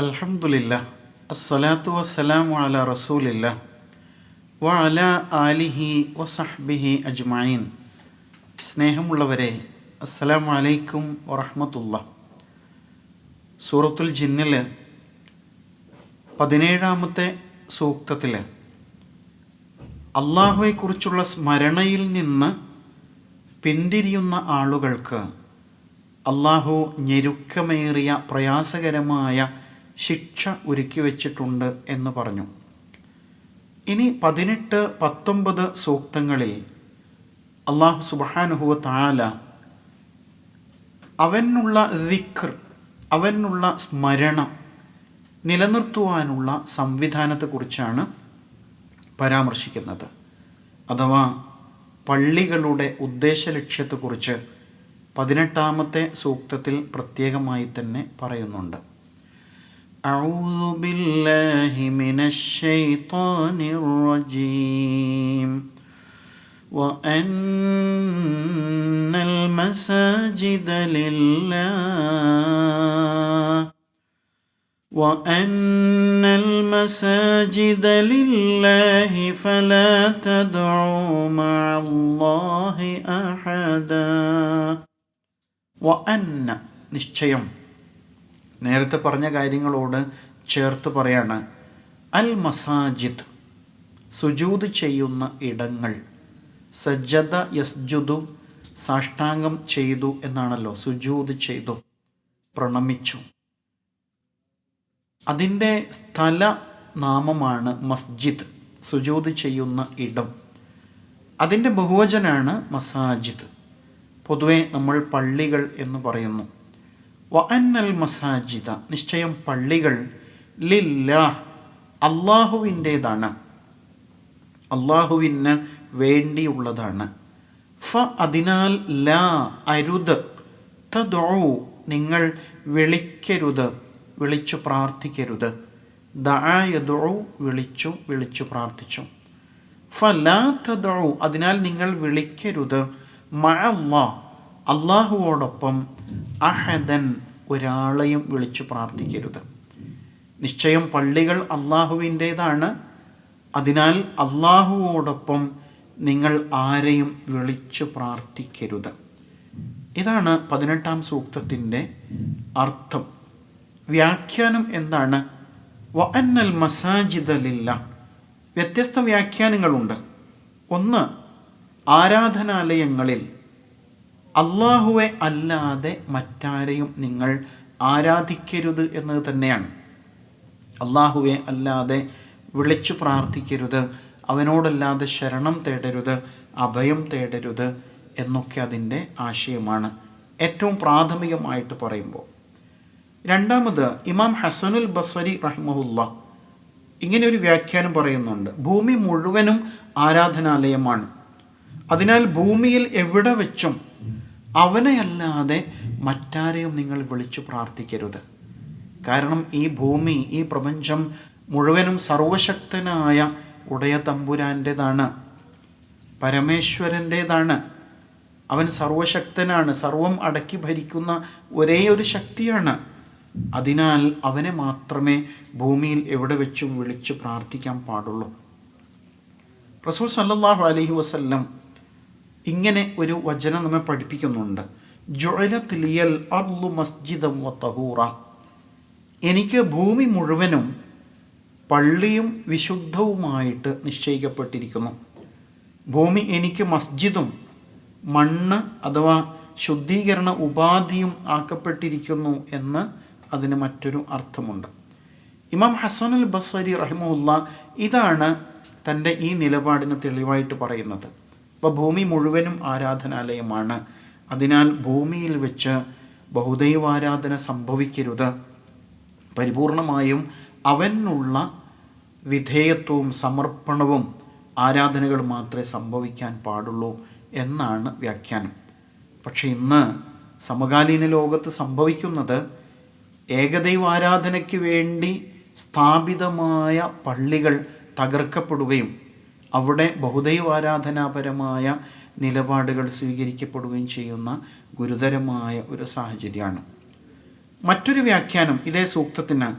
അൽഹംദുലില്ലാ അസ്സലാത്തു വസ്സലാമു അലാ റസൂലില്ലാ വഅലാ ആലിഹി വസഹ്ബിഹി അജ്മഈൻ. സ്നേഹമുള്ളവരെ, അസ്സലാമു അലൈക്കും വറഹ്മത്തുള്ളാഹി. സൂറത്തുൽ ജിന്നിൽ 17-ാമത്തെ സൂക്തത്തിൽ അള്ളാഹുവെക്കുറിച്ചുള്ള സ്മരണയിൽ നിന്ന് പിന്തിരിയുന്ന ആളുകൾക്ക് അള്ളാഹു ഞെരുക്കമേറിയ പ്രയാസകരമായ ശിക്ഷ ഒരുക്കി വച്ചിട്ടുണ്ട് എന്ന് പറഞ്ഞു. ഇനി 18, 19 സൂക്തങ്ങളിൽ അള്ളാഹു സുബ്ഹാനഹു വ തആല അവനുള്ള ദിക്ർ, അവനുള്ള സ്മരണ നിലനിർത്തുവാനുള്ള സംവിധാനത്തെക്കുറിച്ചാണ് പരാമർശിക്കുന്നത്. അഥവാ പള്ളികളുടെ ഉദ്ദേശലക്ഷ്യത്തെക്കുറിച്ച് 18-ാമത്തെ സൂക്തത്തിൽ പ്രത്യേകമായി തന്നെ പറയുന്നുണ്ട്. അഊദു ബില്ലാഹി മിനശ് ശൈത്വാനിർ റജീം വഅന്നൽ മസാജിദ ലില്ലാഹ് وأن المساجد لله فلا تدعوا مع الله أحدا. وأن നിശ്ചയം, നേരത്തെ പറഞ്ഞ കാര്യങ്ങളോട് ചേർത്ത് പറയാണ്. അൽ മസാജിദ്, സുജൂദ് ചെയ്യുന്ന ഇടങ്ങൾ. സജ്ജദ യസ്ജുദു, സാഷ്ടാംഗം ചെയ്തു എന്നാണല്ലോ. സുജൂദ് ചെയ്തു, പ്രണമിച്ചു. അതിൻ്റെ സ്ഥല നാമമാണ് മസ്ജിദ്, സുജൂദ് ചെയ്യുന്ന ഇടം. അതിൻ്റെ ബഹുവചനാണ് മസാജിദ്. പൊതുവെ നമ്മൾ പള്ളികൾ എന്ന് പറയുന്നു. വഅന്നൽ മസാജിദ, നിശ്ചയം പള്ളികൾ, ലില്ലാഹ്, അള്ളാഹുവിൻ്റേതാണ്, അള്ളാഹുവിന് വേണ്ടിയുള്ളതാണ്. ഫ അതിനാൽ, ലാ അരുത്, തദ്ഉ നിങ്ങൾ വിളിക്കരുത്, വിളിച്ചു പ്രാർത്ഥിക്കരുത്. ദഅ യദ്ഉ വിളിച്ചു പ്രാർത്ഥിച്ചു. ഫലാ തദ്ഉ അതിനാൽ നിങ്ങൾ വിളിക്കരുത്, മഅല്ലാഹ് അള്ളാഹുവോടൊപ്പം, അഹദൻ ഒരാളെയും വിളിച്ചു പ്രാർത്ഥിക്കരുത്. നിശ്ചയം പള്ളികൾ അള്ളാഹുവിൻ്റേതാണ്. അതിനാൽ അള്ളാഹുവോടൊപ്പം നിങ്ങൾ ആരെയും വിളിച്ചു പ്രാർത്ഥിക്കരുത്. ഇതാണ് 18-ാം സൂക്തത്തിൻ്റെ അർത്ഥം. വ്യാഖ്യാനം എന്താണ്? വഅന്നൽ മസാജിദ ലില്ലാഹ്, വ്യത്യസ്ത വ്യാഖ്യാനങ്ങളുണ്ട്. ഒന്ന്, ആരാധനാലയങ്ങളിൽ അള്ളാഹുവെ അല്ലാതെ മറ്റാരെയും നിങ്ങൾ ആരാധിക്കരുത് എന്നത് തന്നെയാണ്. അള്ളാഹുവെ അല്ലാതെ വിളിച്ചു പ്രാർത്ഥിക്കരുത്, അവനോടല്ലാതെ ശരണം തേടരുത്, അഭയം തേടരുത് എന്നൊക്കെ അതിൻ്റെ ആശയമാണ് ഏറ്റവും പ്രാഥമികമായിട്ട് പറയുമ്പോൾ. രണ്ടാമത്, ഇമാം ഹസനുൽ ബസ്വരി റഹിമഹുല്ലാ ഇങ്ങനെ ഒരു വ്യാഖ്യാനം പറയുന്നുണ്ട്. ഭൂമി മുഴുവനും ആരാധനാലയമാണ്. അതിനാൽ ഭൂമിയിൽ എവിടെ വെച്ചും അവനെയല്ലാതെ മറ്റാരെയും നിങ്ങൾ വിളിച്ചു പ്രാർത്ഥിക്കരുത്. കാരണം ഈ ഭൂമി, ഈ പ്രപഞ്ചം മുഴുവനും സർവശക്തനായ ഉടയ തമ്പുരാൻ്റേതാണ്, പരമേശ്വരൻ്റേതാണ്. അവൻ സർവശക്തനാണ്, സർവം അടക്കി ഭരിക്കുന്ന ഒരേ ഒരു ശക്തിയാണ്. അതിനാൽ അവനെ മാത്രമേ ഭൂമിയിൽ എവിടെ വെച്ചും വിളിച്ചു പ്രാർത്ഥിക്കാൻ പാടുള്ളൂ. റസൂൽ സല്ലല്ലാഹു അലൈഹി വസല്ലം ഇങ്ങനെ ഒരു വചനം നമ്മെ പഠിപ്പിക്കുന്നുണ്ട്. ജുഅലത് ലിയൽ അർളു മസ്ജിദൻ വതഹൂറ, എനിക്ക് ഭൂമി മുഴുവനും പള്ളിയും വിശുദ്ധവുമായിട്ട് നിശ്ചയിക്കപ്പെട്ടിരിക്കുന്നു. ഭൂമി എനിക്ക് മസ്ജിദും മണ്ണ് അഥവാ ശുദ്ധീകരണ ഉപാധിയും ആക്കപ്പെട്ടിരിക്കുന്നു എന്ന് അതിന് മറ്റൊരു അർത്ഥമുണ്ട്. ഇമാം ഹസനുൽ ബസ്വരി റഹിമഹുല്ലാ ഇതാണ് തൻ്റെ ഈ നിലപാടിന് തെളിവായിട്ട് പറയുന്നത്. അപ്പോൾ ഭൂമി മുഴുവനും ആരാധനാലയമാണ്. അതിനാൽ ഭൂമിയിൽ വെച്ച് ബഹുദൈവാരാധന സംഭവിക്കരുത്. പരിപൂർണമായും അവനുള്ള വിധേയത്വവും സമർപ്പണവും ആരാധനകൾ മാത്രമേ സംഭവിക്കാൻ പാടുള്ളൂ എന്നാണ് വ്യാഖ്യാനം. പക്ഷെ ഇന്ന് സമകാലീന ലോകത്ത് സംഭവിക്കുന്നത് ഏകദൈവാരാധനയ്ക്ക് വേണ്ടി സ്ഥാപിതമായ പള്ളികൾ തകർക്കപ്പെടുകയും അവിടെ ബഹുദൈവാരാധനാപരമായ നിലപാടുകൾ സ്വീകരിക്കപ്പെടുകയും ചെയ്യുന്ന ഗുരുതരമായ ഒരു സാഹചര്യമാണ്. മറ്റൊരു വ്യാഖ്യാനം ഇതേ സൂക്തത്തിന്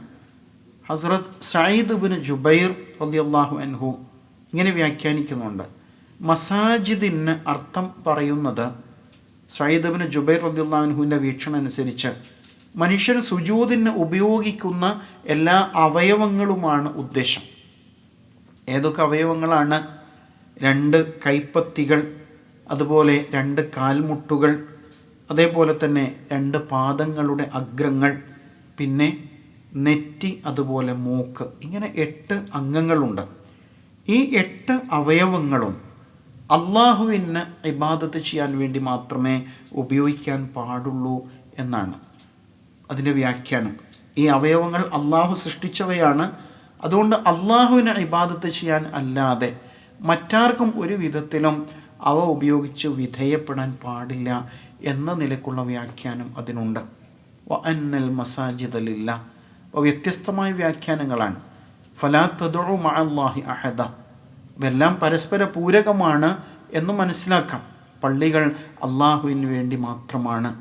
ഹസ്രത്ത് സഈദ് ഇബ്നു ജുബൈർ റളിയല്ലാഹു അൻഹു ഇങ്ങനെ വ്യാഖ്യാനിക്കുന്നുണ്ട്. മസാജിദിന് അർത്ഥം പറയുന്നത്, സഈദ് ഇബ്നു ജുബൈർ റളിയല്ലാഹു അൻഹുവിൻ്റെ വീക്ഷണം അനുസരിച്ച് മനുഷ്യൻ സുജൂദിന് ഉപയോഗിക്കുന്ന എല്ലാ അവയവങ്ങളുമാണ് ഉദ്ദേശം. ഏതൊക്കെ അവയവങ്ങളാണ്? 2 കൈപ്പത്തികൾ, അതുപോലെ 2 കാൽമുട്ടുകൾ, അതേപോലെ തന്നെ 2 പാദങ്ങളുടെ അഗ്രങ്ങൾ, പിന്നെ നെറ്റി, അതുപോലെ മൂക്ക്, ഇങ്ങനെ 8 അംഗങ്ങളുണ്ട്. ഈ 8 അവയവങ്ങളും അള്ളാഹുവിന് ഇബാദത്ത് ചെയ്യാൻ വേണ്ടി മാത്രമേ ഉപയോഗിക്കാൻ പാടുള്ളൂ എന്നാണ് അതിൻ്റെ വ്യാഖ്യാനം. ഈ അവയവങ്ങൾ അള്ളാഹു സൃഷ്ടിച്ചവയാണ്. അതുകൊണ്ട് അള്ളാഹുവിന് ഇബാദത്ത് ചെയ്യാൻ അല്ലാതെ മറ്റാർക്കും ഒരു വിധത്തിലും അവ ഉപയോഗിച്ച് വിധേയപ്പെടാൻ പാടില്ല എന്ന നിലക്കുള്ള വ്യാഖ്യാനം അതിനുണ്ട്. വഅന്നൽ മസാജിദ ലില്ലാഹ്. അപ്പോൾ വ്യത്യസ്തമായ വ്യാഖ്യാനങ്ങളാണ്. ഫലാ തദ്ഉ മഅല്ലാഹി അഹദ. ഇവയെല്ലാം പരസ്പര പൂരകമാണ് എന്ന് മനസ്സിലാക്കാം. പള്ളികൾ അള്ളാഹുവിന് വേണ്ടി മാത്രമാണ്.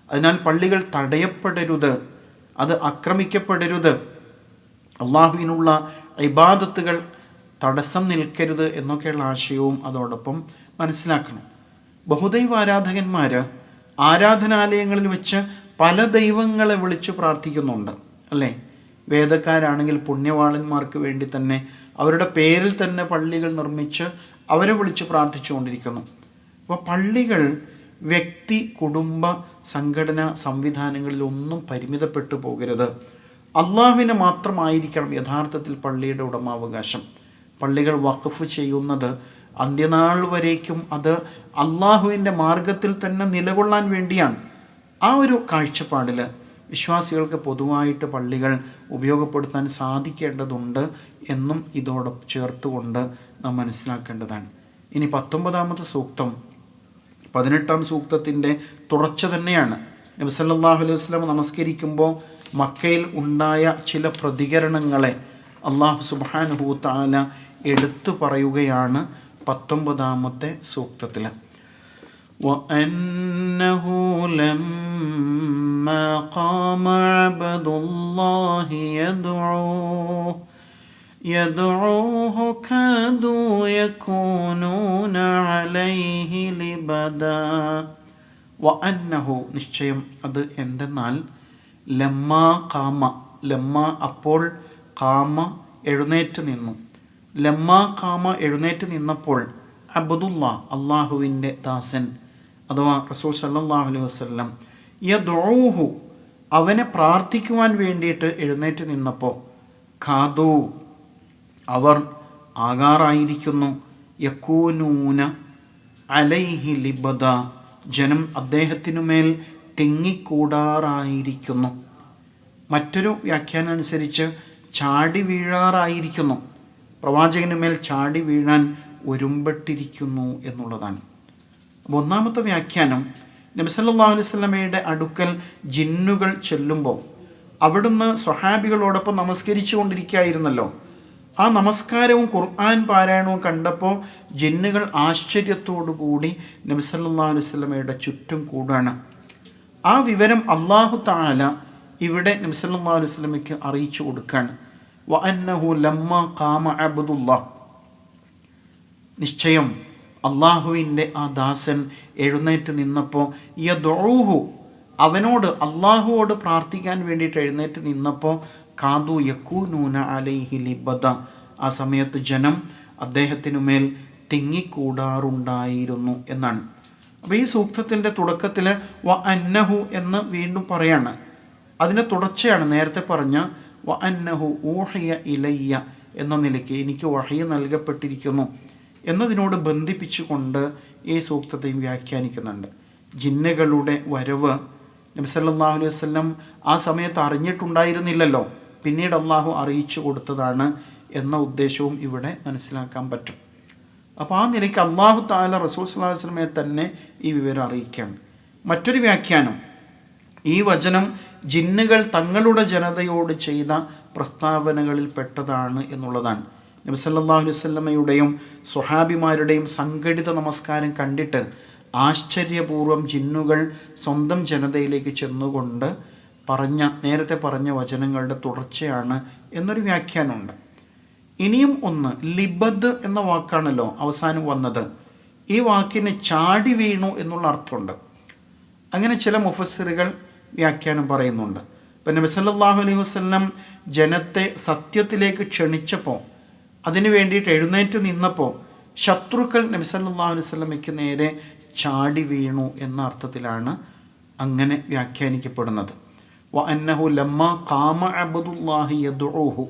അതിനാൽ പള്ളികൾ തടയപ്പെടരുത്, അത് ആക്രമിക്കപ്പെടരുത്, അള്ളാഹുവിനുള്ള ഇബാദത്തുകൾ തടസ്സം നിൽക്കരുത് എന്നൊക്കെയുള്ള ആശയവും അതോടൊപ്പം മനസ്സിലാക്കണം. ബഹുദൈവ ആരാധകന്മാർ ആരാധനാലയങ്ങളിൽ വെച്ച് പല ദൈവങ്ങളെ വിളിച്ച് പ്രാർത്ഥിക്കുന്നുണ്ട്, അല്ലേ? വേദക്കാരാണെങ്കിൽ പുണ്യവാളന്മാർക്ക് വേണ്ടി തന്നെ അവരുടെ പേരിൽ തന്നെ പള്ളികൾ നിർമ്മിച്ച് അവരെ വിളിച്ച് പ്രാർത്ഥിച്ചുകൊണ്ടിരിക്കുന്നു. അപ്പോൾ പള്ളികൾ വ്യക്തി, കുടുംബ, സംഘടനാ സംവിധാനങ്ങളിലൊന്നും പരിമിതപ്പെട്ടു പോകരുത്. അള്ളാഹുവിന് മാത്രമായിരിക്കണം യഥാർത്ഥത്തിൽ പള്ളിയുടെ ഉടമാവകാശം. പള്ളികൾ വഖഫ് ചെയ്യുന്നത് അന്ത്യനാൾ വരേക്കും അത് അള്ളാഹുവിൻ്റെ മാർഗത്തിൽ തന്നെ നിലകൊള്ളാൻ വേണ്ടിയാണ്. ആ ഒരു കാഴ്ചപ്പാടിൽ വിശ്വാസികൾക്ക് പൊതുവായിട്ട് പള്ളികൾ ഉപയോഗപ്പെടുത്താൻ സാധിക്കേണ്ടതുണ്ട് എന്നും ഇതോടൊപ്പം ചേർത്തുകൊണ്ട് നാം മനസ്സിലാക്കേണ്ടതാണ്. ഇനി 19-ാമത്തെ സൂക്തം 18-ാം സൂക്തത്തിൻ്റെ തുടർച്ച തന്നെയാണ്. നബി സല്ലല്ലാഹു അലൈഹി വസല്ലം നമസ്കരിക്കുമ്പോൾ മക്കയിൽ ഉണ്ടായ ചില പ്രതികരണങ്ങളെ അല്ലാഹു സുബ്ഹാനഹു വ തആല എടുത്തു പറയുകയാണ് 19-ാമത്തെ സൂക്തത്തിൽ. وَأَنَّهُ لَمَّا قَامَ عَبْدُ اللَّهِ يَدْعُوهُ كَادُوا يَكُونُونَ عَلَيْهِ لِبَدًا. وَأَنَّهُ നിശ്ചയം അത് എന്തെന്നാൽ, ലമ്മാ ഖാമ, ലമ്മ അപ്പോൾ, ഖാമ എഴുന്നേറ്റ് നിന്നു. ലമ്മാ ഖാമ എഴുന്നേറ്റ് നിന്നപ്പോൾ, അബ്ദുല്ലാ അള്ളാഹുവിൻ്റെ ദാസൻ അഥവാ റസൂൽ സല്ലല്ലാഹു അലൈഹി വസല്ലം, യദ്ഊഹു അവനെ പ്രാർത്ഥിക്കുവാൻ വേണ്ടിയിട്ട് എഴുന്നേറ്റ് നിന്നപ്പോൾ, ഖാദു അവർ ആകാറായിരിക്കുന്നു, യകൂനൂന അലൈഹി ലിബദ ജനം അദ്ദേഹത്തിനുമേൽ തിങ്ങിക്കൂടാറായിരിക്കുന്നു. മറ്റൊരു വ്യാഖ്യാനം അനുസരിച്ച് ചാടി വീഴാറായിരിക്കുന്നു, പ്രവാചകന് മേൽ ചാടി വീഴാൻ ഒരുമ്പെട്ടിരിക്കുന്നു എന്നുള്ളതാണ്. അപ്പോൾ ഒന്നാമത്തെ വ്യാഖ്യാനം, നബി സല്ലല്ലാഹു അലൈഹി വസല്ലമയുടെ അടുക്കൽ ജിന്നുകൾ ചെല്ലുമ്പോൾ അവിടുന്ന് സ്വഹാബികളോടൊപ്പം നമസ്കരിച്ചു കൊണ്ടിരിക്കുകയായിരുന്നല്ലോ. ആ നമസ്കാരവും ഖുർആൻ പാരായണവും കണ്ടപ്പോൾ ജിന്നുകൾ ആശ്ചര്യത്തോടു കൂടി നബി സല്ലല്ലാഹു അലൈഹി വസല്ലമയുടെ ചുറ്റും കൂടാണ്. ആ വിവരം അല്ലാഹു തആല ഇവിടെ നബി സല്ലല്ലാഹു അലൈഹി വസല്ലമയ്ക്ക് അറിയിച്ചു കൊടുക്കുകയാണ്. വഅന്നഹു ലമ്മാ ഖാമ അബ്ദുല്ലാഹ്, നിശ്ചയം അള്ളാഹുവിൻ്റെ ആ ദാസൻ എഴുന്നേറ്റ് നിന്നപ്പോൾ, യദ്ഊഹു അവനോട് അള്ളാഹുവോട് പ്രാർത്ഥിക്കാൻ വേണ്ടിയിട്ട് എഴുന്നേറ്റ് നിന്നപ്പോൾ, കാദു യകൂനൂന അലൈഹി ലിബദ ആ സമയത്ത് ജനം അദ്ദേഹത്തിനുമേൽ തിങ്ങിക്കൂടാറുണ്ടായിരുന്നു എന്നാണ്. അപ്പോൾ ഈ സൂക്തത്തിൻ്റെ തുടക്കത്തിൽ വ അന്നഹു എന്ന് വീണ്ടും പറയാണ്. അതിൻ്റെ തുടർച്ചയാണ് നേരത്തെ പറഞ്ഞ വ അന്നഹു ഊഹിയ ഇലയ്യ എന്ന നിലയ്ക്ക് എനിക്ക് വഹി നൽകപ്പെട്ടിരിക്കുന്നു എന്നതിനോട് ബന്ധിപ്പിച്ചുകൊണ്ട് ഈ സൂക്തത്തെയും വ്യാഖ്യാനിക്കുന്നുണ്ട്. ജിന്നുകളുടെ വരവ് നബി സല്ലല്ലാഹു അലൈഹി വസല്ലം ആ സമയത്ത് അറിഞ്ഞിട്ടുണ്ടായിരുന്നില്ലല്ലോ, പിന്നീട് അള്ളാഹു അറിയിച്ചു കൊടുത്തതാണ് എന്ന ഉദ്ദേശവും ഇവിടെ മനസ്സിലാക്കാൻ പറ്റും. അപ്പോൾ ആ നിലയ്ക്ക് അള്ളാഹു തആല റസൂൽ സല്ലല്ലാഹു അലൈഹി വസല്ലമയെ തന്നെ ഈ വിവരം അറിയിക്കുകയാണ്. മറ്റൊരു വ്യാഖ്യാനം, ഈ വചനം ജിന്നുകൾ തങ്ങളുടെ ജനതയോട് ചെയ്ത പ്രസ്താവനകളിൽ പെട്ടതാണ് എന്നുള്ളതാണ്. നബി സല്ലല്ലാഹു അലൈഹി വസല്ലമയുടെയും സ്വഹാബിമാരുടെയും സംഘടിത നമസ്കാരം കണ്ടിട്ട് ആശ്ചര്യപൂർവ്വം ജിന്നുകൾ സ്വന്തം ജനതയിലേക്ക് ചെന്നുകൊണ്ട് നേരത്തെ പറഞ്ഞ വചനങ്ങളുടെ തുടർച്ചയാണ് എന്നൊരു വ്യാഖ്യാനമുണ്ട്. ഇനിയും ഒന്ന്, ലിബദ് എന്ന വാക്കാണല്ലോ അവസാനം വന്നത്. ഈ വാക്കിന് ചാടി വീണു എന്നുള്ള അർത്ഥമുണ്ട്. അങ്ങനെ ചില മുഫസ്സിറുകൾ വ്യാഖ്യാനം പറയുന്നുണ്ട്. ഇപ്പം നബി സല്ലല്ലാഹു അലൈഹി വസല്ലം ജനത്തെ സത്യത്തിലേക്ക് ക്ഷണിച്ചപ്പോൾ, അതിനു വേണ്ടിയിട്ട് എഴുന്നേറ്റ് നിന്നപ്പോൾ ശത്രുക്കൾ നബി സല്ലല്ലാഹു അലൈഹി വസല്ലമയ്ക്ക് നേരെ ചാടി വീണു എന്ന അർത്ഥത്തിലാണ് അങ്ങനെ വ്യാഖ്യാനിക്കപ്പെടുന്നത്. വ അന്നഹു ലമ്മ ഖാമ അബ്ദുല്ലാഹി യദ്ഉഹു,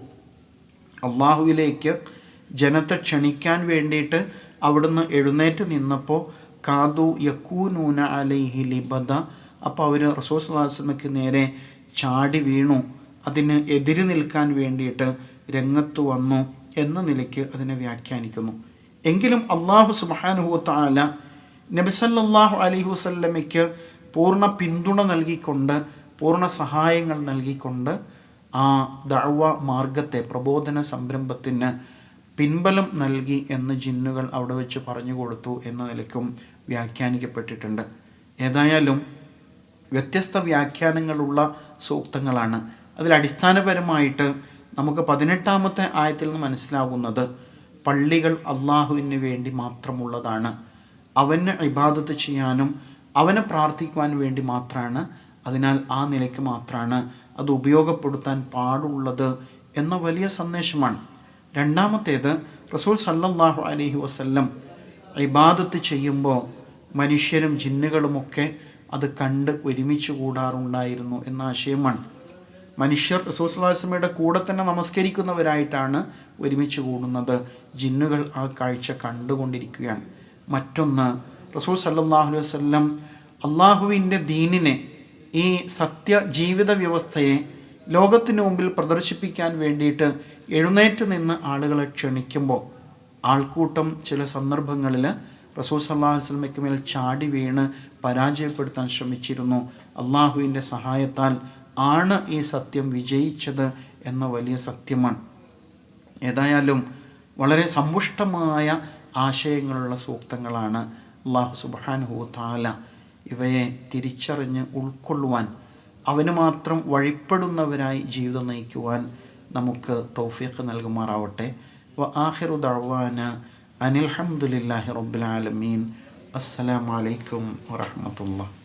അള്ളാഹുവിലേക്ക് ജനത്തെ ക്ഷണിക്കാൻ വേണ്ടിയിട്ട് അവിടുന്ന് എഴുന്നേറ്റ് നിന്നപ്പോൾ കാദു യക്കൂനൂന അലൈഹി ലിബദ, അപ്പോൾ അവർ റസൂൽ സല്ലല്ലാഹു അലൈഹി വസല്ലമയ്ക്ക് നേരെ ചാടി വീണു, അതിന് എതിര് നിൽക്കാൻ വേണ്ടിയിട്ട് രംഗത്ത് വന്നു എന്ന നിലയ്ക്ക് അതിനെ വ്യാഖ്യാനിക്കുന്നു. എങ്കിലും അള്ളാഹു സുബ്ഹാനഹു വ തആല നബി സല്ലല്ലാഹു അലൈഹി വസല്ലമയ്ക്ക് പൂർണ്ണ പിന്തുണ നൽകിക്കൊണ്ട്, പൂർണ്ണ സഹായങ്ങൾ നൽകിക്കൊണ്ട് ആ ദഅവ മാർഗത്തെ, പ്രബോധന സംരംഭത്തിന് പിൻബലം നൽകി എന്ന് ജിന്നുകൾ അവിടെ വെച്ച് പറഞ്ഞു കൊടുത്തു എന്ന നിലയ്ക്കും വ്യാഖ്യാനിക്കപ്പെട്ടിട്ടുണ്ട്. ഏതായാലും വ്യത്യസ്ത വ്യാഖ്യാനങ്ങളുള്ള സൂക്തങ്ങളാണ്. അതിലടിസ്ഥാനപരമായിട്ട് നമുക്ക് 18-ാമത്തെ ആയത്തിൽ നിന്ന് മനസ്സിലാകുന്നത് പള്ളികൾ അള്ളാഹുവിന് വേണ്ടി മാത്രമുള്ളതാണ്, അവന് ഇബാദത്ത് ചെയ്യാനും അവനെ പ്രാർത്ഥിക്കുവാൻ വേണ്ടി മാത്രമാണ്, അതിനാൽ ആ നിലയ്ക്ക് മാത്രമാണ് അത് ഉപയോഗപ്പെടുത്താൻ പാടുള്ളത് എന്ന വലിയ സന്ദേശമാണ്. രണ്ടാമത്തേത്, റസൂൽ സല്ലല്ലാഹു അലൈഹി വസല്ലം ഇബാദത്ത് ചെയ്യുമ്പോൾ മനുഷ്യരും ജിന്നുകളുമൊക്കെ അത് കണ്ട് ഒരുമിച്ച് കൂടാറുണ്ടായിരുന്നു എന്ന ആശയമാണ്. മനുഷ്യർ റസൂൽ സല്ലല്ലാഹു അലൈഹി വസല്ലമയുടെ കൂടെ തന്നെ നമസ്കരിക്കുന്നവരായിട്ടാണ് ഒരുമിച്ച് കൂടുന്നത്, ജിന്നുകൾ ആ കാഴ്ച കണ്ടുകൊണ്ടിരിക്കുകയാണ്. മറ്റൊന്ന്, റസൂൽ സല്ലല്ലാഹു അലൈഹി വസല്ലം അള്ളാഹുവിൻ്റെ ദീനിനെ, ഈ സത്യ ജീവിത വ്യവസ്ഥയെ ലോകത്തിന് മുമ്പിൽ പ്രദർശിപ്പിക്കാൻ വേണ്ടിയിട്ട് എഴുന്നേറ്റ് നിന്ന് ആളുകളെ ക്ഷണിക്കുമ്പോൾ ആൾക്കൂട്ടം ചില സന്ദർഭങ്ങളിൽ റസൂൽ സല്ലല്ലാഹു അലൈഹി വസല്ലമയ്ക്ക് മേൽ ചാടി വീണ് പരാജയപ്പെടുത്താൻ ശ്രമിച്ചിരുന്നു. അള്ളാഹുവിൻ്റെ സഹായത്താൽ ആണ് ഈ സത്യം വിജയിച്ചത് എന്ന വലിയ സത്യമാണ്. ഏതായാലും വളരെ സമ്പുഷ്ടമായ ആശയങ്ങളുള്ള സൂക്തങ്ങളാണ്. അല്ലാഹു സുബ്ഹാനഹു വ തആല ഇവയെ തിരിച്ചറിഞ്ഞ് ഉൾക്കൊള്ളുവാൻ, അവന് മാത്രം വഴിപ്പെടുന്നവരായി ജീവിതം നയിക്കുവാൻ നമുക്ക് തൗഫീഖ് നൽകുമാറാവട്ടെ. വ ആഖിറു ദഅ്വാന അനിൽ ഹംദുലില്ലാഹി റബ്ബിൽ ആലമീൻ. അസ്സലാമു അലൈക്കും വറഹ്മത്തുള്ളാഹി.